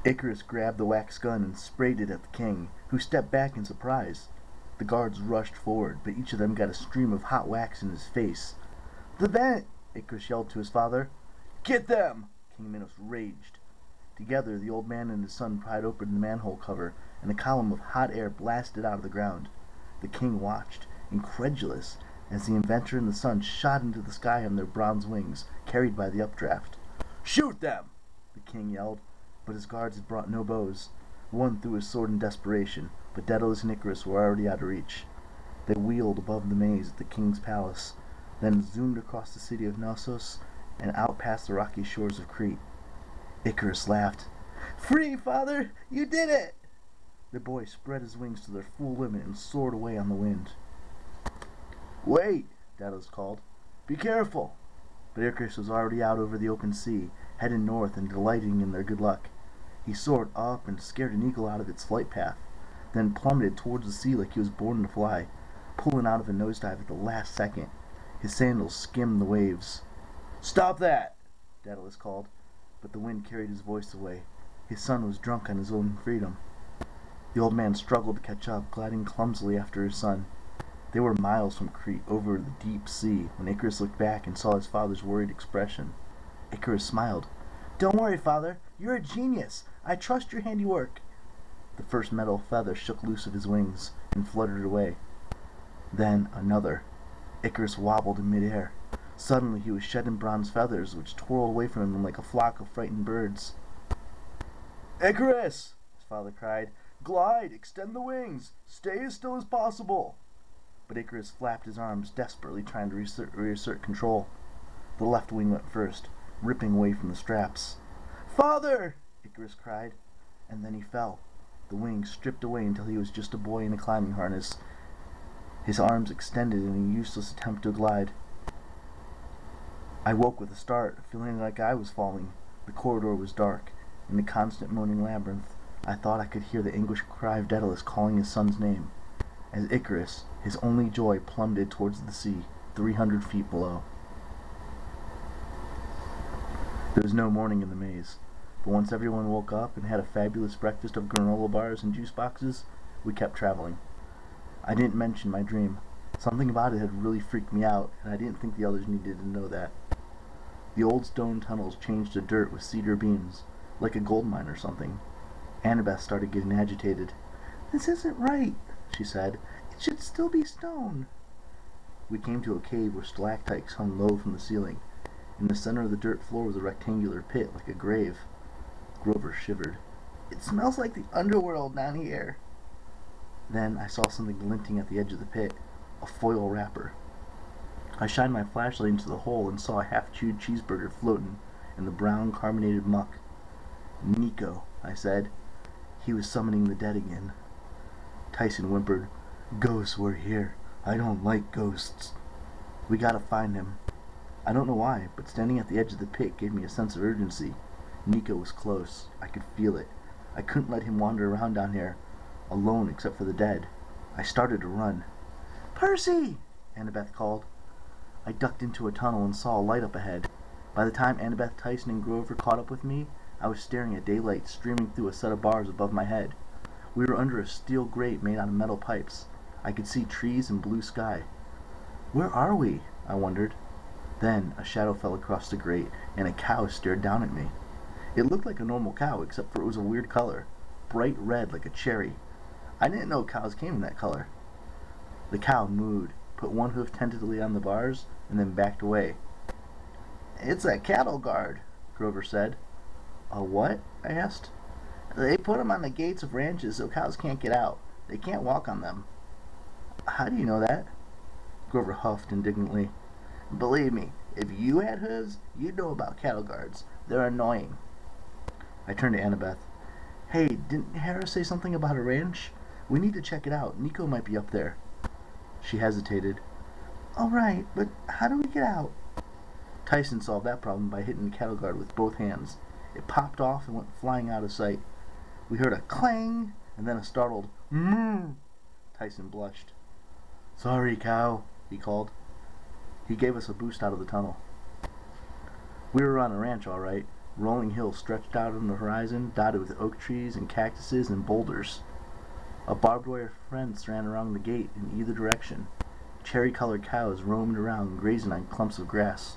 Icarus grabbed the wax gun and sprayed it at the king, who stepped back in surprise. The guards rushed forward, but each of them got a stream of hot wax in his face. "The vent!" Icarus yelled to his father. "Get them!" King Minos raged. Together, the old man and his son pried open the manhole cover, and a column of hot air blasted out of the ground. The king watched, incredulous, as the inventor and the son shot into the sky on their bronze wings, carried by the updraft. "Shoot them!" the king yelled, but his guards had brought no bows. One threw his sword in desperation, but Daedalus and Icarus were already out of reach. They wheeled above the maze at the king's palace, then zoomed across the city of Knossos and out past the rocky shores of Crete. Icarus laughed. "Free, father! You did it!" The boy spread his wings to their full limit and soared away on the wind. "Wait!" Daedalus called. "Be careful!" But Icarus was already out over the open sea, heading north and delighting in their good luck. He soared up and scared an eagle out of its flight path, then plummeted towards the sea like he was born to fly, pulling out of a nosedive at the last second. His sandals skimmed the waves. "Stop that!" Daedalus called, but the wind carried his voice away. His son was drunk on his own freedom. The old man struggled to catch up, gliding clumsily after his son. They were miles from Crete, over the deep sea, when Icarus looked back and saw his father's worried expression. Icarus smiled. "Don't worry, father. You're a genius. I trust your handiwork." The first metal feather shook loose of his wings and fluttered away. Then another. Icarus wobbled in midair. Suddenly he was shedding bronze feathers, which twirled away from him like a flock of frightened birds. "Icarus!" his father cried. "Glide! Extend the wings! Stay as still as possible!" But Icarus flapped his arms, desperately trying to reassert control. The left wing went first, ripping away from the straps. "Father!" Icarus cried, and then he fell. The wings stripped away until he was just a boy in a climbing harness, his arms extended in a useless attempt to glide. I woke with a start, feeling like I was falling. The corridor was dark. In the constant moaning labyrinth, I thought I could hear the anguished cry of Daedalus calling his son's name, as Icarus, his only joy, plummeted towards the sea, 300 feet below. There was no morning in the maze, but once everyone woke up and had a fabulous breakfast of granola bars and juice boxes, we kept traveling. I didn't mention my dream. Something about it had really freaked me out, and I didn't think the others needed to know that. The old stone tunnels changed to dirt with cedar beams, like a gold mine or something. Annabeth started getting agitated. "This isn't right," she said. "It should still be stone." We came to a cave where stalactites hung low from the ceiling. In the center of the dirt floor was a rectangular pit, like a grave. Grover shivered. "It smells like the underworld down here." Then I saw something glinting at the edge of the pit, a foil wrapper. I shined my flashlight into the hole and saw a half-chewed cheeseburger floating in the brown carbonated muck. "Nico," I said. He was summoning the dead again. Tyson whimpered. "Ghosts were here. I don't like ghosts." "We gotta find him." I don't know why, but standing at the edge of the pit gave me a sense of urgency. Nico was close. I could feel it. I couldn't let him wander around down here, alone except for the dead. I started to run. "Percy!" Annabeth called. I ducked into a tunnel and saw a light up ahead. By the time Annabeth, Tyson, and Grover caught up with me, I was staring at daylight streaming through a set of bars above my head. We were under a steel grate made out of metal pipes. I could see trees and blue sky. "Where are we?" I wondered. Then a shadow fell across the grate, and a cow stared down at me. It looked like a normal cow, except for it was a weird color, bright red like a cherry. I didn't know cows came in that color. The cow mooed, put one hoof tentatively on the bars, and then backed away. "It's a cattle guard," Grover said. "A what?" I asked. "They put them on the gates of ranches so cows can't get out. They can't walk on them." "How do you know that?" Grover huffed indignantly. "Believe me, if you had hooves, you'd know about cattle guards. They're annoying." I turned to Annabeth. "Hey, didn't Harris say something about a ranch? We need to check it out. Nico might be up there." She hesitated. "All right, but how do we get out?" Tyson solved that problem by hitting the cattle guard with both hands. It popped off and went flying out of sight. We heard a clang and then a startled moo. Tyson blushed. "Sorry, cow," he called. He gave us a boost out of the tunnel. We were on a ranch, all right. Rolling hills stretched out on the horizon, dotted with oak trees and cactuses and boulders. A barbed wire fence ran around the gate in either direction. Cherry-colored cows roamed around, grazing on clumps of grass.